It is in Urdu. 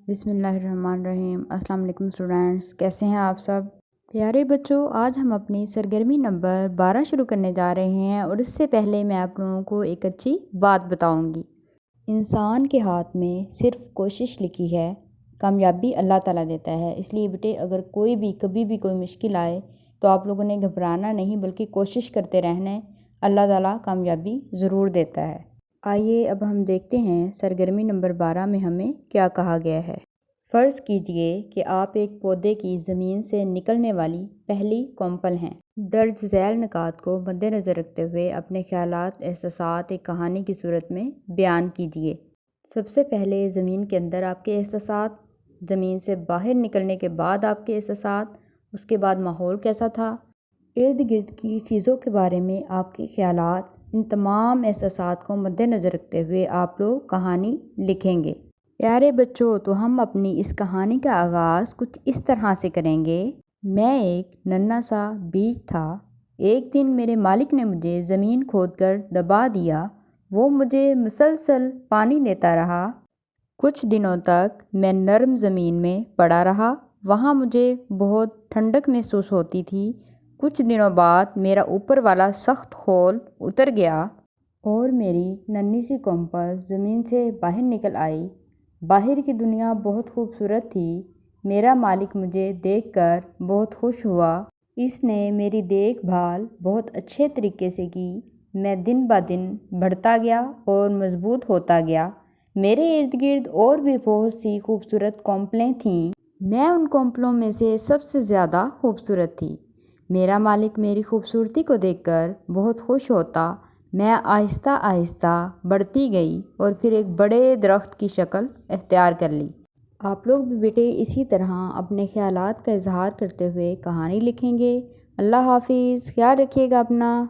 بسم اللہ الرحمن الرحیم۔ السلام علیکم اسٹوڈینٹس، کیسے ہیں آپ سب؟ پیارے بچوں، آج ہم اپنی سرگرمی نمبر 12 شروع کرنے جا رہے ہیں اور اس سے پہلے میں آپ لوگوں کو ایک اچھی بات بتاؤں گی۔ انسان کے ہاتھ میں صرف کوشش لکھی ہے، کامیابی اللہ تعالیٰ دیتا ہے۔ اس لیے بیٹے اگر کبھی بھی کوئی مشکل آئے تو آپ لوگوں نے گھبرانا نہیں بلکہ کوشش کرتے رہنا ہے، اللہ تعالیٰ کامیابی ضرور دیتا ہے۔ آئیے اب ہم دیکھتے ہیں سرگرمی نمبر 12 میں ہمیں کیا کہا گیا ہے۔ فرض کیجئے کہ آپ ایک پودے کی زمین سے نکلنے والی پہلی کمپل ہیں۔ درج ذیل نکات کو مد نظر رکھتے ہوئے اپنے خیالات، احساسات ایک کہانی کی صورت میں بیان کیجئے۔ سب سے پہلے زمین کے اندر آپ کے احساسات، زمین سے باہر نکلنے کے بعد آپ کے احساسات، اس کے بعد ماحول کیسا تھا، ارد گرد کی چیزوں کے بارے میں آپ کے خیالات، ان تمام احساسات کو مد نظر رکھتے ہوئے آپ لوگ کہانی لکھیں گے۔ پیارے بچوں، تو ہم اپنی اس کہانی کا آغاز کچھ اس طرح سے کریں گے۔ میں ایک ننھا سا بیج تھا۔ ایک دن میرے مالک نے مجھے زمین کھود کر دبا دیا۔ وہ مجھے مسلسل پانی دیتا رہا۔ کچھ دنوں تک میں نرم زمین میں پڑا رہا۔ وہاں مجھے بہت ٹھنڈک محسوس ہوتی تھی۔ کچھ دنوں بعد میرا اوپر والا سخت خول اتر گیا اور میری ننھی سی کمپل زمین سے باہر نکل آئی۔ باہر کی دنیا بہت خوبصورت تھی۔ میرا مالک مجھے دیکھ کر بہت خوش ہوا۔ اس نے میری دیکھ بھال بہت اچھے طریقے سے کی۔ میں دن بہ دن بڑھتا گیا اور مضبوط ہوتا گیا۔ میرے ارد گرد اور بھی بہت سی خوبصورت کمپلیں تھیں۔ میں ان کمپلوں میں سے سب سے زیادہ خوبصورت تھی۔ میرا مالک میری خوبصورتی کو دیکھ کر بہت خوش ہوتا۔ میں آہستہ آہستہ بڑھتی گئی اور پھر ایک بڑے درخت کی شکل اختیار کر لی۔ آپ لوگ بھی بیٹے اسی طرح اپنے خیالات کا اظہار کرتے ہوئے کہانی لکھیں گے۔ اللہ حافظ، خیال رکھیے گا اپنا۔